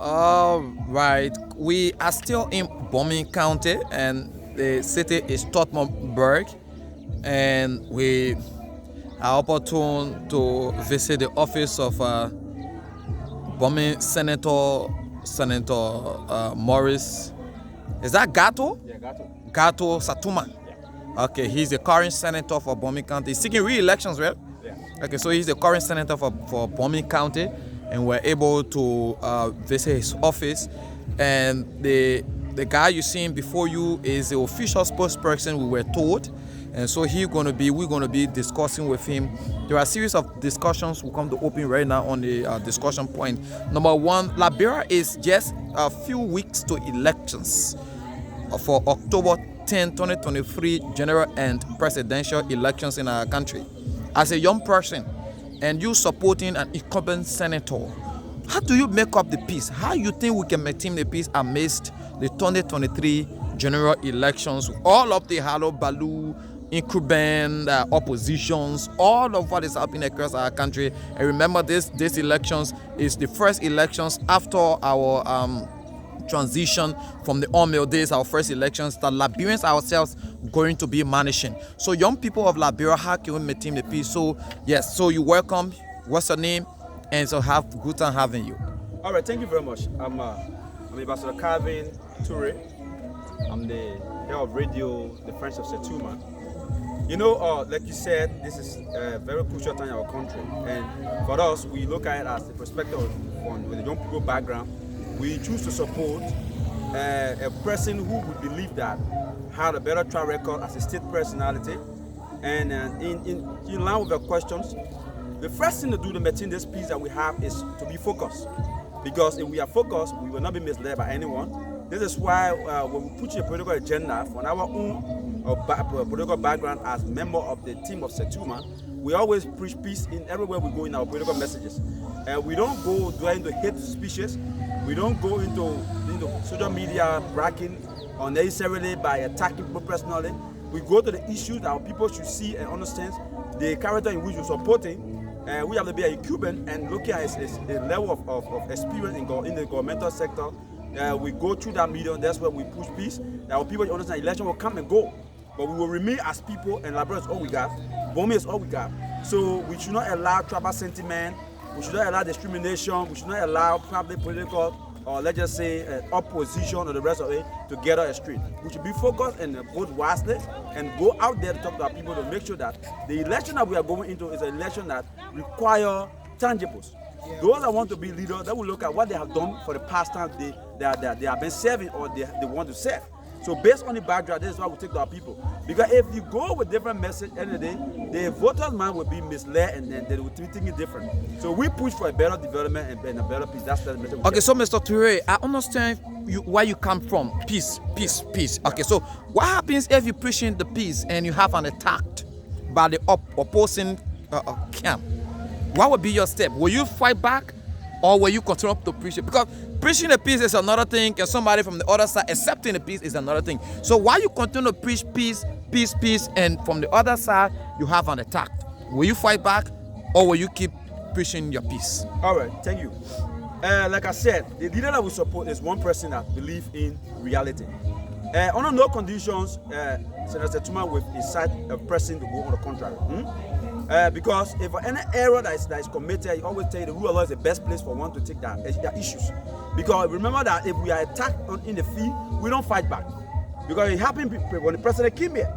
All right, we are still in Bomi County, and the city is Tottenburg, and we are opportune to visit the office of Bomi Senator Morris. Is that Gato? Yeah, got to. Gato Satuma. Okay, he's the current senator for Bomi County. He's seeking re-elections, right? Yeah. Okay, so he's the current senator for Bomi County, and we're able to visit his office. And the guy you seeing before you is the official spokesperson, we were told. And so we're gonna be discussing with him. There are a series of discussions we come to open right now on the discussion point. Number one, Liberia is just a few weeks to elections for October 10, 2023 general and presidential elections in our country. As a young person and you supporting an incumbent senator, how do you make up the peace? How you think we can maintain the peace amidst the 2023 general elections? All of the Halo Balu, incumbent oppositions, all of what is happening across our country. And remember, this elections is the first elections after our transition from the Ormeal days, our first elections, that Liberians ourselves going to be managing. So young people of Liberia, how can we maintain the peace? So yes, so you welcome. What's your name? And so have good time having you. All right, thank you very much. I'm Ambassador Calvin Toure. I'm the head of radio, the Friends of Setuma. You know, like you said, this is a very crucial time in our country. And for us, we look at it as the perspective with the young people background. We choose to support a person who we believe that had a better track record as a state personality. And in line with the questions, the first thing to do to maintain this peace that we have is to be focused. Because if we are focused, we will not be misled by anyone. This is why when we put a political agenda from our own political background as member of the team of Setuma, we always preach peace in everywhere we go in our political messages. We don't go into hate speeches. We don't go into social media bragging unnecessarily by attacking people personally. We go to the issues that our people should see and understand the character in which we're supporting. We have to be a Cuban and looking at a level of experience in the governmental sector. We go through that medium. That's where we push peace. That our people understand election will come and go, but we will remain as people, and Liberia is all we got. Bomi is all we got. So we should not allow tribal sentiment. We should not allow discrimination. We should not allow probably political or let's just say opposition or the rest of it to get on the street. We should be focused and vote wisely and go out there to talk to our people to make sure that the election that we are going into is an election that requires tangibles. Those that want to be leaders, they will look at what they have done for the past time they have been serving or they want to serve. So based on the background, this is why we take to our people. Because if you go with different message end of the day, the voters' mind will be misled and then they will be thinking different. So we push for a better development and a better peace. That's the message. Okay, so Mr. Toure, I understand where you come from. Peace, peace, peace. Okay, so what happens if you're preaching the peace and you have an attack by the opposing camp? What would be your step? Will you fight back or will you continue to preach it? Because preaching the peace is another thing, and somebody from the other side accepting the peace is another thing. So why you continue to preach peace, peace, peace, and from the other side you have an attack? Will you fight back or will you keep preaching your peace? All right, thank you. Like I said, the leader that we support is one person that believes in reality. Under no conditions, Senator Setuma will incite a person to go on the contrary. Because if any error that is committed, I always tell you the rule of law is the best place for one to take their issues. Because remember that if we are attacked in the field, we don't fight back. Because it happened when the president came here.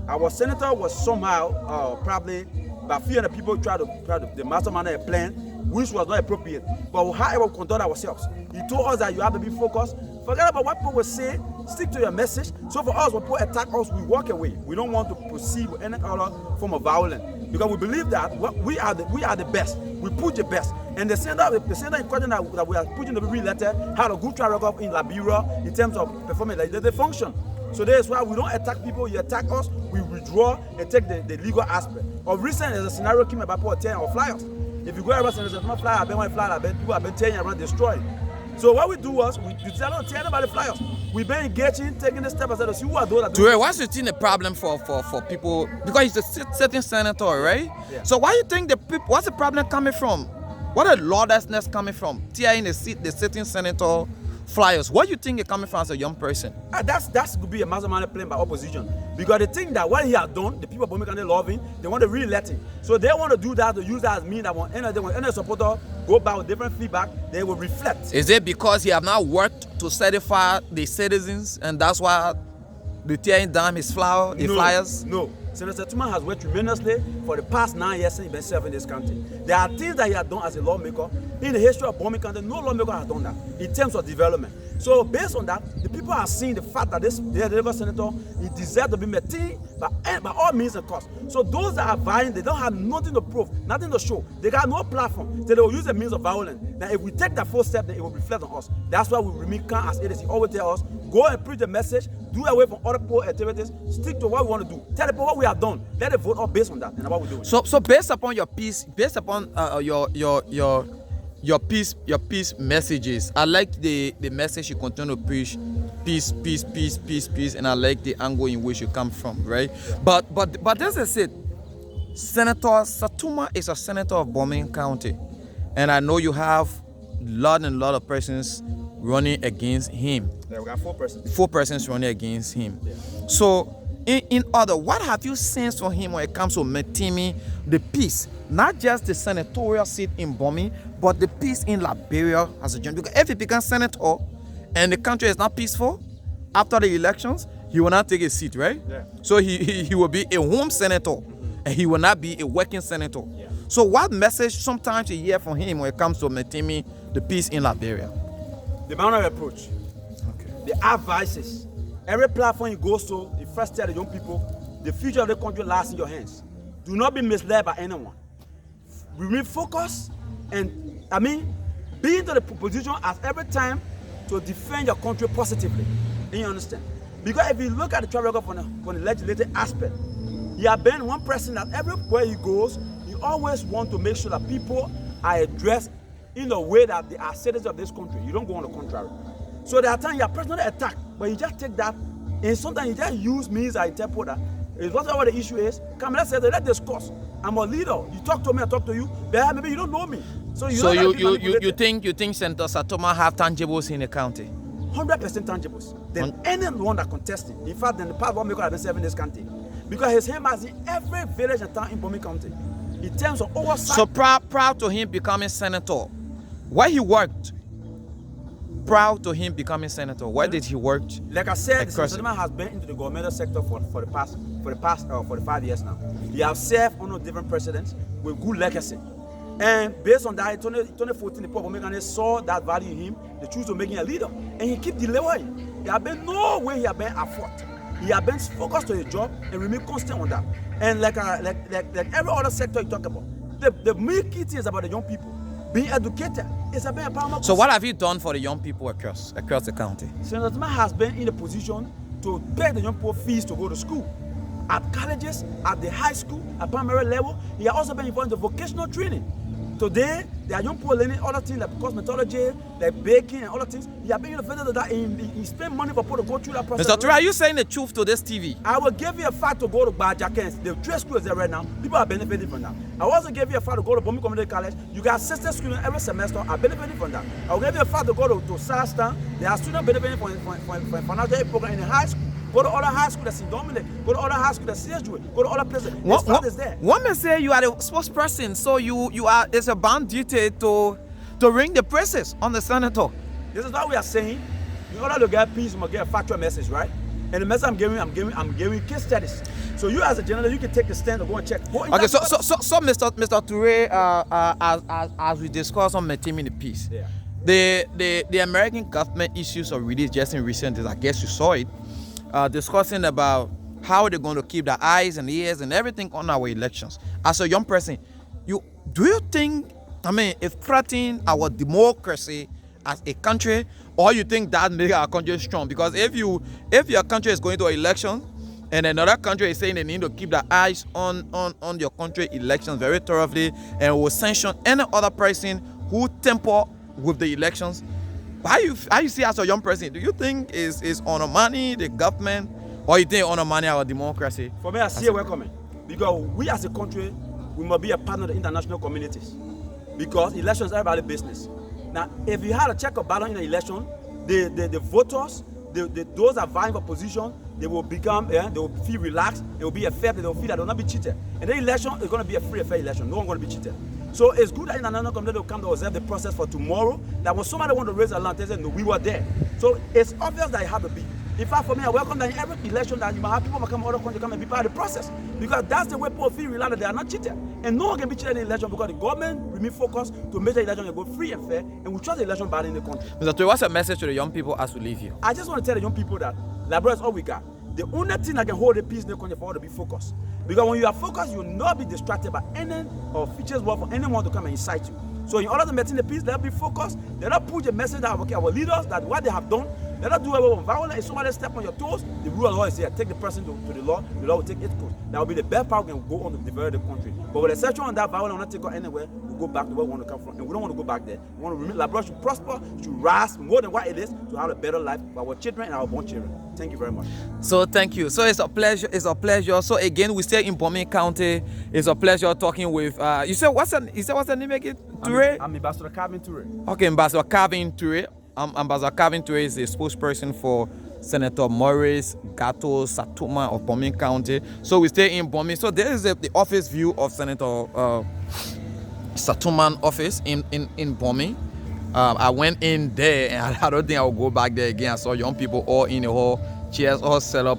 Our senator was somehow probably about 300 people tried to mastermind a plan, which was not appropriate. But however, we conduct ourselves. He told us that you have to be focused. Forget about what people will say. Stick to your message. So for us, when people attack us, we walk away. We don't want to proceed with any other form of violence because we believe that we are the best. We put the best. And the center in question that we are putting the letter had a good track record in Liberia in terms of performance. Like they function. So that's why we don't attack people. You attack us, we withdraw and take the legal aspect. Of recent, there's a scenario came about people 10 or flyers. If you go around and there's no flyer, I've been one flyer, people have been tearing around, destroying. So what we do was, we tell anybody flyers. We've been engaging, taking the step aside to see who are those that do. Toure, what's the thing, the problem for people? Because he's a sitting senator, right? Yeah. So why you think the people? What's the problem coming from? What a lawlessness coming from? Tearing the sitting senator flyers. What do you think is coming from as a young person? That's could be a mastermind plan by opposition, because they think that what he has done, the people of Bomi County love him. They want to re-elect him, so they want to do that, to use that as mean that when any supporter go back with different feedback, they will reflect. Is it because he have now worked to certify the citizens, and that's why the tearing down his flyers? No. Senator Setuma has worked tremendously for the past 9 years since he's been serving this country. There are things that he has done as a lawmaker. In the history of Bomi County, no lawmaker has done that in terms of development. So based on that, the people are seeing the fact that this Lagos senator, he deserves to be maintained by all means and costs. So those that are vying, they don't have nothing to prove, nothing to show. They got no platform. So they will use the means of violence. Now if we take that first step, then it will reflect on us. That's why we remain calm as it is. He always tell us, go and preach the message, do away from other poor activities, stick to what we want to do. Tell the people what we have done. Let them vote up based on that and what we're doing. So based upon your peace, based upon your peace messages, I like the message you continue to preach, peace, and I like the angle in which you come from, right? Yeah. But as I said, Senator Setuma is a senator of Bomi County, and I know you have lot of persons running against him. Yeah, we got 4 persons. 4 persons running against him. Yeah. So, in order, what have you sensed from him when it comes to maintaining the peace? Not just the senatorial seat in Bomi, but the peace in Liberia as a general. Because if he becomes senator and the country is not peaceful after the elections, he will not take a seat, right? Yeah. So he will be a home senator, and he will not be a working senator. Yeah. So what message sometimes you hear from him when it comes to maintaining the peace in Liberia? The manner of approach. Okay. The advices. Every platform he goes to, he first tell the young people, the future of the country lies in your hands. Do not be misled by anyone. Remain focused and, be into the position as every time to defend your country positively. Do you understand? Because if you look at the track record from the legislative aspect, he has been one person that everywhere he goes, he always wants to make sure that people are addressed in a way that they are citizens of this country. You don't go on the contrary. So there are times you are personally attacked, but you just take that, and sometimes you just use me as an interpreter. It's whatever the issue is. Come, let's discuss. I'm a leader. You talk to me, I talk to you. But maybe you don't know me. So you think Senator Setuma have tangibles in the county? 100% tangibles. Than anyone that contested. In fact, than the past one maker has been serving this county. Because his name is in every village and town in Bomi County. In terms of oversight. So proud to him becoming senator. Where he worked, proud to him becoming senator. Where did he work? Like I said, Senator Setuma has been into the governmental sector for the past 45 years now. He has served under different presidents with good legacy. And based on that, in 2014, the people of Bomi County saw that value in him. They choose to make him a leader, and he keep delivering. There have been no way he has been at fault. He has been focused on his job and remain constant on that. And like every other sector you talk about, the main key thing is about the young people. Being educated is a very paramount. So what have you done for the young people across the county? Senator Setuma has been in a position to pay the young people fees to go to school. At colleges, at the high school, at primary level, he has also been involved in vocational training. Today, there are young people learning other things like cosmetology, like baking and other things. He has been involved in that. He spent money for people to go through that process. Mr. Ture, are you saying the truth to this TV? I will give you a fact to go to Bajakens. The trade school is there right now. People are benefiting from that. I will also give you a fact to go to Bomi Community College. You got sister students every semester are benefiting from that. I will give you a fact to go to Sastan. There are students benefiting from financial aid program in the high school. Go to other high school that's in Dominic. Go to other high school that's CSU. Go to other places. This fact is there. One may say you are the spokesperson, so you are. It's a bound duty to ring the presses on the senator. This is what we are saying. In order to get peace, we must get a factual message, right? And the message I'm giving case studies. So you as a journalist, you can take the stand and go and check. Okay, so Mr. Ture, as we discussed on maintaining the peace, yeah. the American government issues a release just in recent days. I guess you saw it. Discussing about how they're going to keep the eyes and ears and everything on our elections. As a young person, do you think, it's threatening our democracy as a country, or you think that makes our country strong? Because if your country is going to elections and another country is saying they need to keep the eyes on your country elections very thoroughly and will sanction any other person who tamper with the elections, how you see as a young person, do you think is on the money, the government, or you think on the money our democracy? For me, I see it welcoming. Because we as a country, we must be a partner of the international communities. because elections is everybody's business. Now, if you had a check or balance in an election, the voters, those that vying for position, they will become, they will feel relaxed, it will be a fair, they will feel that they will not be cheated. And the election is going to be a free and fair election. No one going to be cheated. So it's good that in another community will come to observe the process for tomorrow, that when somebody want to raise a land, they say, no, we were there. So it's obvious that it had to be. In fact, for me, I welcome that in every election that you might have people from other countries come and be part of the process. Because that's the way people feel relaxed that they are not cheated. And no one can be cheated in the election because the government remain focused to make the election go free and fair, and we trust the election body in the country. Mr. Toure, what's your message to the young people as we leave here? I just want to tell the young people that Labrador is all we got. The only thing that can hold the peace in the country for all to be focused. Because when you are focused, you will not be distracted by any or features work for anyone to come and incite you. So in order to maintain the peace, let us be focused. Let us push the message that okay, our leaders, that what they have done, let us do away with violence. If somebody step on your toes, the rule of law is here. Take the person to the law will take its course. That will be the best power we can go on to develop the country. But with exception on that violence will not take us anywhere, we'll go back to where we want to come from. And we don't want to go back there. We want to remain Labrador should prosper, should rise more than what it is, to have a better life for our children and our born children. Thank you very much. So thank you. So it's a pleasure. It's a pleasure. So again, we stay in Bomi County. It's a pleasure talking with. You said what's the name again? Toure. I'm Ambassador Calvin Toure. Okay, Ambassador Calvin Toure. Ambassador Calvin Toure is the spokesperson for Senator Maurice Gato Satuma of Bomi County. So we stay in Bomi. So there is the office view of Senator Satuman office in Bomi. I went in there and I don't think I will go back there again. I saw young people all in the hall, chairs all set up,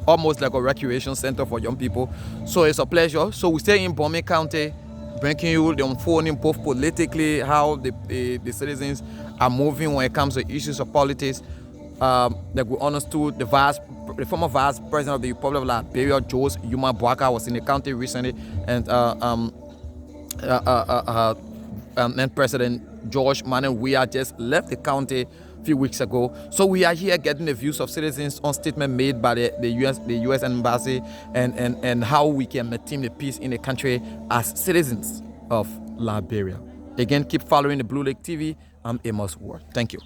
almost like a recreation center for young people. So it's a pleasure. So we stay in Bomi County, bringing you the unfolding both politically, how the citizens are moving when it comes to issues of politics. Like we understood, the former vice president of the Republic of Liberia, Jose Yuma Boaka, was in the county recently, and then President George Manuel Weah just left the county a few weeks ago. So we are here getting the views of citizens on statement made by the U.S. Embassy and how we can maintain the peace in the country as citizens of Liberia. Again, keep following the Blue Lake TV. I'm Amos Ward. Thank you.